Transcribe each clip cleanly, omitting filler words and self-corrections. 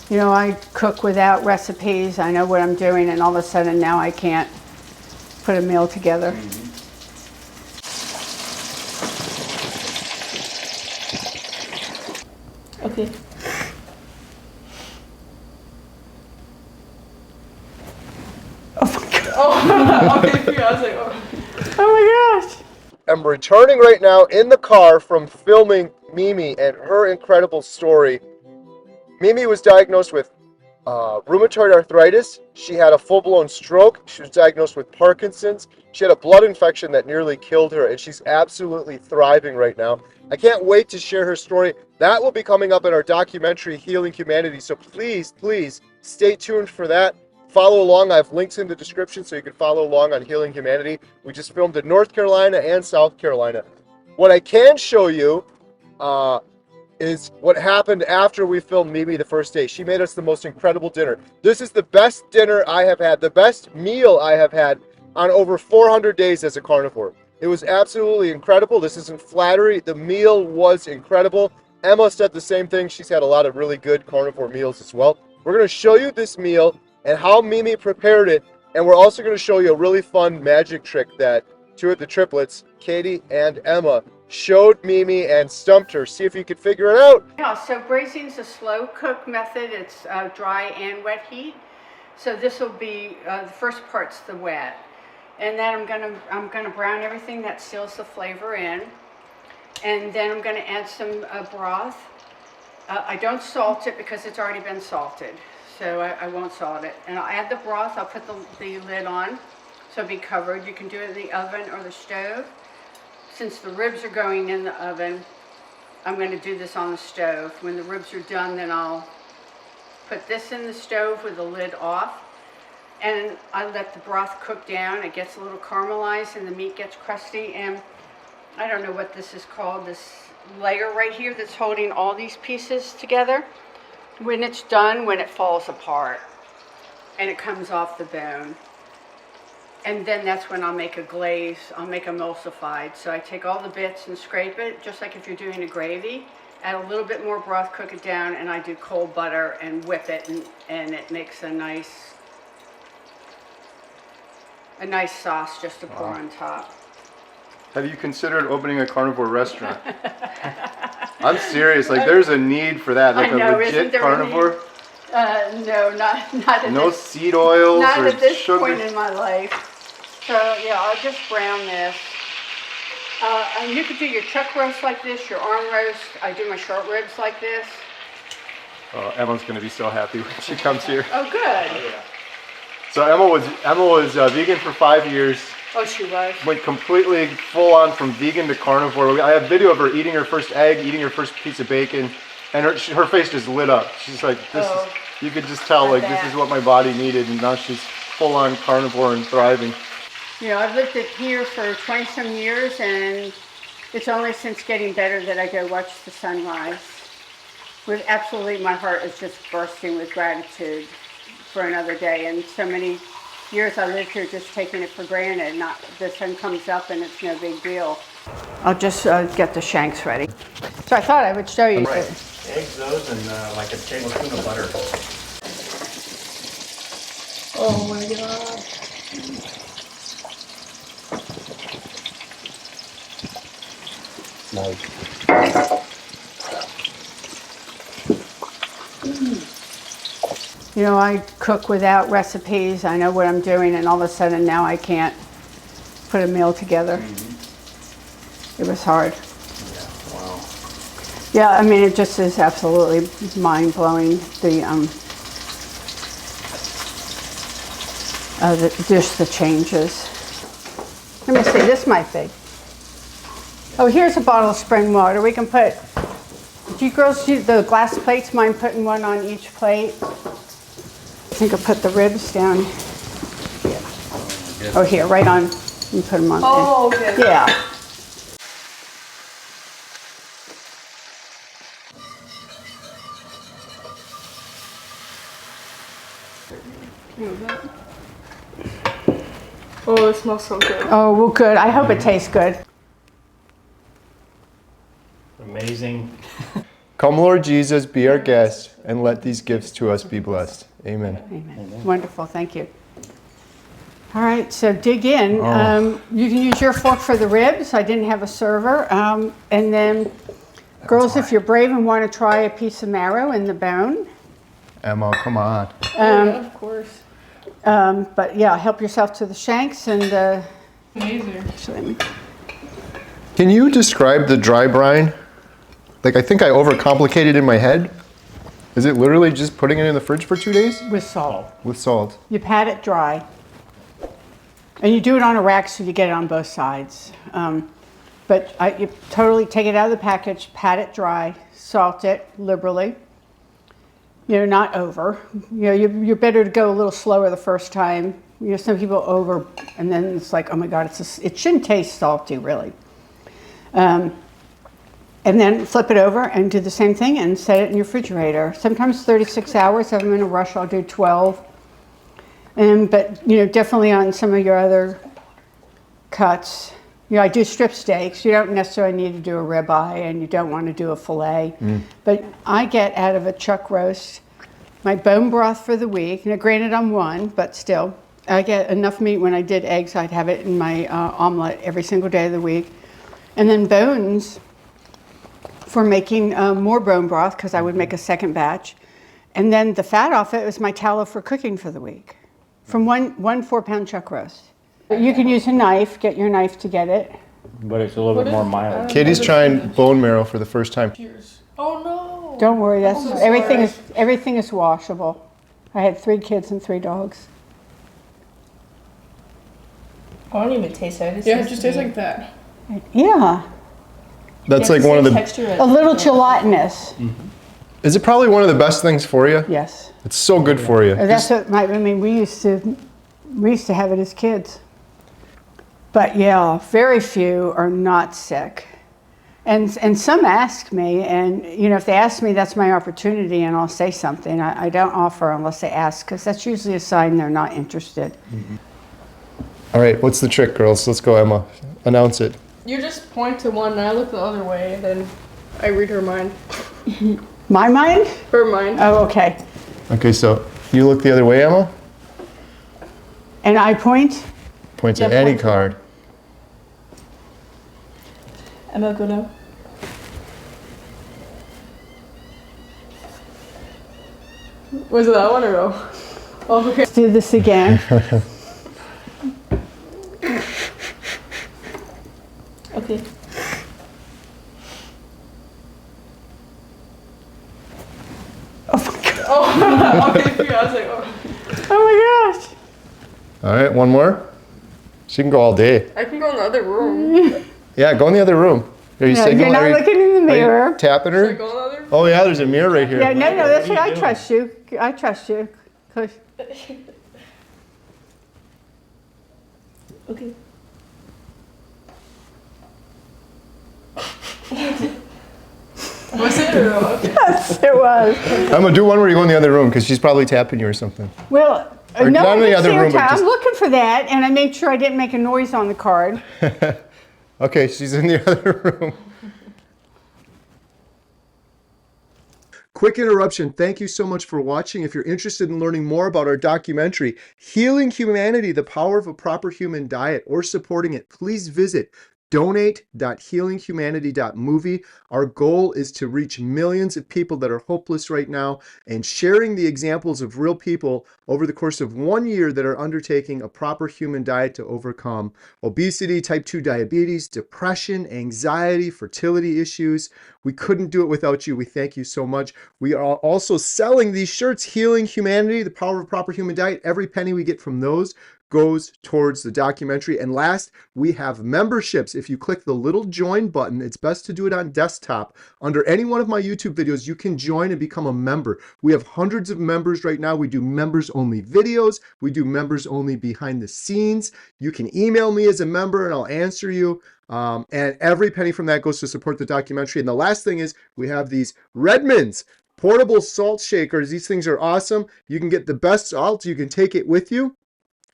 You know, I cook without recipes. I know what I'm doing, and all of a sudden now I can't put a meal together. Okay. Oh my God. Oh, okay, I was like, oh. Oh my gosh. I'm returning right now in the car from filming Mimi and her incredible story. Mimi was diagnosed with rheumatoid arthritis. She had a full-blown stroke. She was diagnosed with Parkinson's. She had a blood infection that nearly killed her, and she's absolutely thriving right now. I can't wait to share her story. That will be coming up in our documentary, Healing Humanity, so please, please stay tuned for that. Follow along. I have links in the description so you can follow along on Healing Humanity. We just filmed in North Carolina and South Carolina. What I can show you is what happened after we filmed Mimi the first day. She made us the most incredible dinner. This is the best dinner I have had, the best meal I have had on over 400 days as a carnivore. It was absolutely incredible. This isn't flattery. The meal was incredible. Emma said the same thing. She's had a lot of really good carnivore meals as well. We're going to show you this meal and how Mimi prepared it, and we're also going to show you a really fun magic trick that two of the triplets, Katie and Emma, showed Mimi and stumped her. See if you could figure it out. Yeah, so braising is a slow cook method. It's dry and wet heat. So this will be the first part's the wet, and then I'm gonna brown everything that seals the flavor in, and then I'm gonna add some broth. I don't salt it because it's already been salted, so I won't salt it. And I'll add the broth. I'll put the lid on, so it'll be covered. You can do it in the oven or the stove. Since the ribs are going in the oven, I'm going to do this on the stove. When the ribs are done, then I'll put this in the stove with the lid off, and I let the broth cook down. It gets a little caramelized and the meat gets crusty, and I don't know what this is called, this layer right here that's holding all these pieces together. When it's done, when it falls apart and it comes off the bone, and then that's when I'll make a glaze. I'll make emulsified. So I take all the bits and scrape it, just like if you're doing a gravy. Add a little bit more broth, cook it down, and I do cold butter and whip it, and it makes a nice sauce just to pour on top. Have you considered opening a carnivore restaurant? I'm serious. Like, there's a need for that. Like, I know, a legit carnivore. No, not at No this, seed oils not or at this sugar. point in my life. So yeah, I'll just brown this. And you could do your chuck roast like this, your arm roast. I do my short ribs like this. Oh, Emma's gonna be so happy when she comes here. Oh, good. Oh, yeah. So Emma was vegan for 5 years. Oh, she was. Went completely full on from vegan to carnivore. I have video of her eating her first egg, eating her first piece of bacon, and her face just lit up. She's like, this is, you could just tell, like, this is what my body needed, and now she's full on carnivore and thriving. You know, I've lived here for 20-some years, and it's only since getting better that I go watch the sunrise. With absolutely, my heart is just bursting with gratitude for another day, and so many years I lived here just taking it for granted. Not the sun comes up and it's no big deal. I'll just get the shanks ready. So I thought I would show you. Right. Eggs, those, and like a tablespoon of butter. Oh my god. You know, I cook without recipes. I know what I'm doing, and all of a sudden now I can't put a meal together. It was hard. Yeah, wow. Yeah, I mean, it just is absolutely mind-blowing, just the changes. Let me see, this might be. Oh, here's a bottle of spring water. We can put, do you girls do the glass plates? Mind putting one on each plate? I think I'll put the ribs down here. Oh, here, right on. You put them on there. Oh, okay. Yeah. Oh, it smells so good. Oh, well, good. I hope it tastes good. Amazing. Come, Lord Jesus, be our guest, and let these gifts to us be blessed. Amen. Amen. Wonderful, thank you. All right, so dig in. Oh. You can use your fork for the ribs. I didn't have a server. And then, girls, if you're brave and want to try a piece of marrow in the bone. Emma, come on. Yeah, of course. But yeah, help yourself to the shanks and the... Amazing. Actually, let me... Can you describe the dry brine? Like, I think I overcomplicated in my head. Is it literally just putting it in the fridge for 2 days? With salt. With salt. You pat it dry. And you do it on a rack so you get it on both sides. But you totally take it out of the package, pat it dry, salt it liberally. You know, not over. You know, you're better to go a little slower the first time. You know, some people over, and then it's like, oh my God, it shouldn't taste salty, really. And then flip it over and do the same thing and set it in your refrigerator. Sometimes 36 hours. If I'm in a rush, I'll do 12. But, you know, definitely on some of your other cuts. You know, I do strip steaks. You don't necessarily need to do a ribeye, and you don't want to do a fillet. But I get out of a chuck roast my bone broth for the week. Now, granted, I'm one, but still. I get enough meat. When I did eggs, I'd have it in my omelet every single day of the week. And then bones for making more bone broth, because I would make a second batch. And then the fat off it was my tallow for cooking for the week. From one 4-pound chuck roast. You can use a knife, get your knife to get it. But it's a little bit more mild. Katie's trying bone marrow for the first time. Cheers. Oh no. Don't worry, that's I'm so everything is washable. I had 3 kids and 3 dogs. I don't even taste it. Yeah, it just tastes like that. Yeah, That's like one of the... texture. a little gelatinous. Is it probably one of the best things for you? Yes, It's so good for you. that's what we used to have it as kids. But yeah, very few are not sick. And some ask me, and you know, if they ask me, that's my opportunity, and I'll say something. I don't offer unless they ask, because that's usually a sign they're not interested. All right, what's the trick, girls? Let's go, Emma. Announce it. You just point to one and I look the other way, and then I read her mind. My mind? Her mind. Oh, okay. Okay, so you look the other way, Emma? And I point? Point to Yeah, any point to- card. Emma, go now. Was it that one or no? Oh, okay. Let's do this again. Okay. Oh my God. Oh, okay. Yeah, I was like, oh. Oh my gosh. All right, one more. She can go all day. I can go in the other room. Yeah, go in the other room. Are you No, signaling? you're not Are you- looking in the are you mirror. tapping Should I her? go in the other room? Oh yeah, there's a mirror right here. Yeah, no, that's What what are you I doing? trust you. I trust you. 'Cause- Okay. Was it or no? Okay. Yes, it was. I'm gonna do one where you go in the other room because she's probably tapping you or something. Well, Or no, not in the I didn't other see her room, but tap. just- I'm looking for that, and I made sure I didn't make a noise on the card. Okay, she's in the other room. Quick interruption. Thank you so much for watching. If you're interested in learning more about our documentary, Healing Humanity, The Power of a Proper Human Diet, or supporting it, please visit donate.healinghumanity.movie. Our goal is to reach millions of people that are hopeless right now, and sharing the examples of real people over the course of 1 year that are undertaking a proper human diet to overcome obesity, type 2 diabetes, depression, anxiety, fertility issues. We couldn't do it without you. We thank you so much. We are also selling these shirts, Healing Humanity, The Power of a Proper Human Diet. Every penny we get from those goes towards the documentary. And last, we have memberships. If you click the little join button, it's best to do it on desktop. Under any one of my YouTube videos, you can join and become a member. We have hundreds of members right now. We do members only videos. We do members only behind the scenes. You can email me as a member and I'll answer you. And every penny from that goes to support the documentary. And the last thing is we have these Redmond's portable salt shakers. These things are awesome. You can get the best salt. You can take it with you.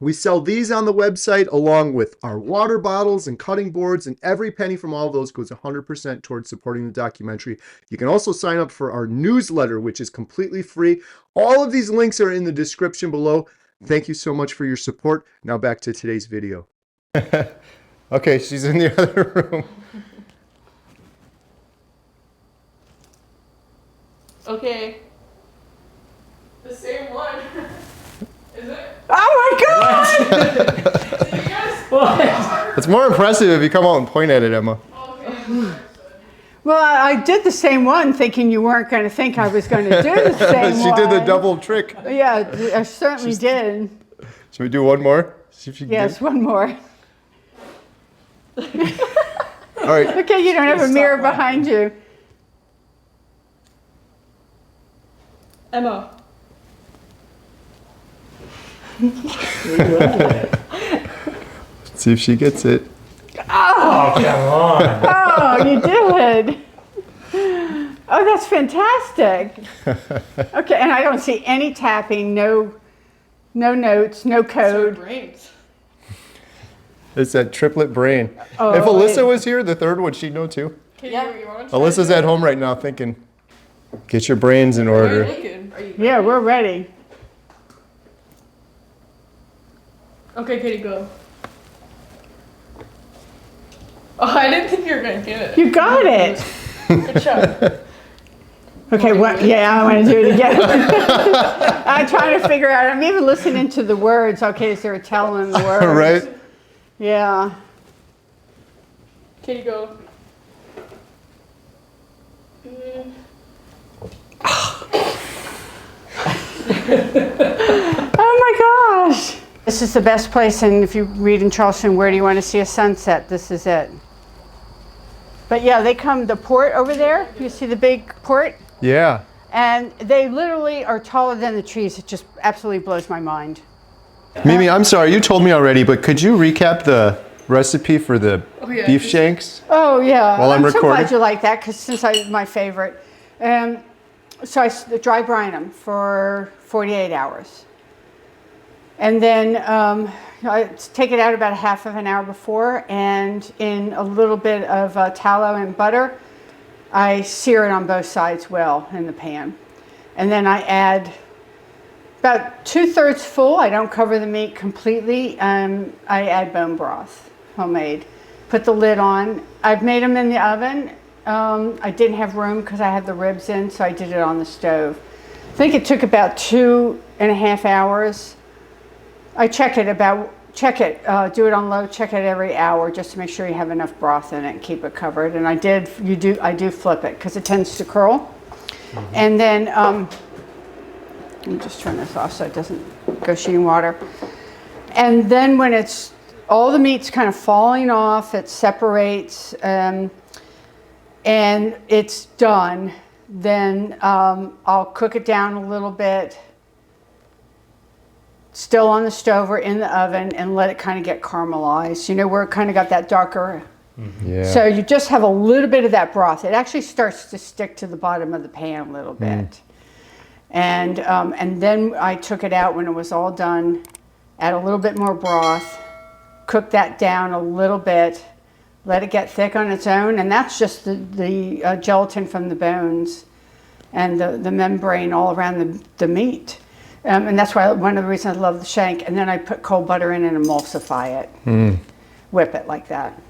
We sell these on the website along with our water bottles and cutting boards, and every penny from all of those goes 100% towards supporting the documentary. You can also sign up for our newsletter, which is completely free. All of these links are in the description below. Thank you so much for your support. Now back to today's video. Okay, she's in the other room. Okay. The same one. Is it? Oh my God! You guys. It's more impressive if you come out and point at it, Emma. Okay. Well, I did the same one thinking you weren't going to think I was going to do the same She one. did the double trick. Yeah, I certainly did. Should we do one more? See if she can Yes, one more. All right. Okay, you don't have a mirror behind you. Emma. See if she gets it. Oh, come on. Oh, you did. Oh, that's fantastic. Okay, and I don't see any tapping, no notes, no code. Brains. It's that triplet brain. Oh, If Alyssa wait. was here, the third one, she'd know too. Katie, Yeah. you want to try Alyssa's it? at home right now thinking, get your brains in How are you order. looking? Are you Yeah, we're ready. Okay, Katie, go. Oh, I didn't think you were gonna get it. You got it. Good job. Okay, what? Yeah, I want to do it again. I'm trying to figure out. I'm even listening to the words. Okay, so they're telling the words. Right? Yeah. Katie, go. Oh my gosh. This is the best place, and if you read in Charleston, where do you want to see a sunset? This is it. But yeah, they come, the port over there, you see the big port? Yeah. And they literally are taller than the trees. It just absolutely blows my mind. Mimi, I'm sorry, you told me already, but could you recap the recipe for the yeah, beef just- shanks? Oh yeah, While I'm so recording? glad you like that, because since my favorite. So I dry brine them for 48 hours. And then I take it out about a half of an hour before, and in a little bit of tallow and butter, I sear it on both sides well in the pan. And then I add about 2/3 full. I don't cover the meat completely. I add bone broth, homemade. Put the lid on. I've made them in the oven. I didn't have room because I had the ribs in, so I did it on the stove. I think it took about 2.5 hours. I check it, do it on low, check it every hour just to make sure you have enough broth in it and keep it covered. And I do flip it because it tends to curl. Mm-hmm. And then, let me just turn this off so it doesn't go shooting water. And then when it's, all the meat's kind of falling off, it separates, and it's done, then I'll cook it down a little bit, still on the stove or in the oven, and let it kind of get caramelized. You know, where it kind of got that darker. Yeah. So you just have a little bit of that broth. It actually starts to stick to the bottom of the pan a little bit. And then I took it out when it was all done, add a little bit more broth, cook that down a little bit, let it get thick on its own, and that's just the gelatin from the bones and the membrane all around the meat. And that's why one of the reasons I love the shank. And then I put cold butter in and emulsify it, whip it like that.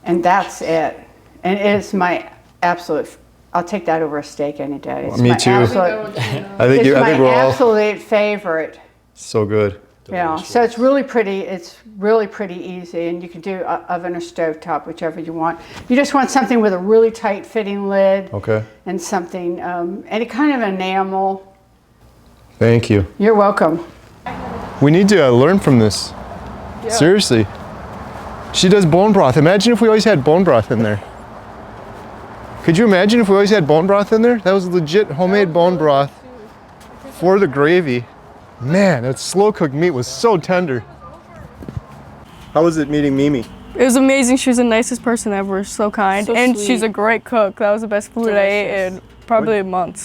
And that's it. And it is my absolute, I'll take that over a steak any day. It's Me my too. Absolute, I think it's my we're all absolute favorite. so good. Yeah, so it's really pretty. It's really pretty easy, and you can do oven or stove top, whichever you want. You just want something with a really tight fitting lid. Okay. And something, any kind of enamel. Thank you. You're welcome. We need to learn from this. Yeah. Seriously. She does bone broth. Imagine if we always had bone broth in there. Could you imagine if we always had bone broth in there? That was legit homemade bone broth for the gravy. Man, that slow cooked meat was so tender. How was it meeting Mimi? It was amazing. She was the nicest person ever. So kind. So and sweet. she's a great cook. That was the best food I ate in probably months.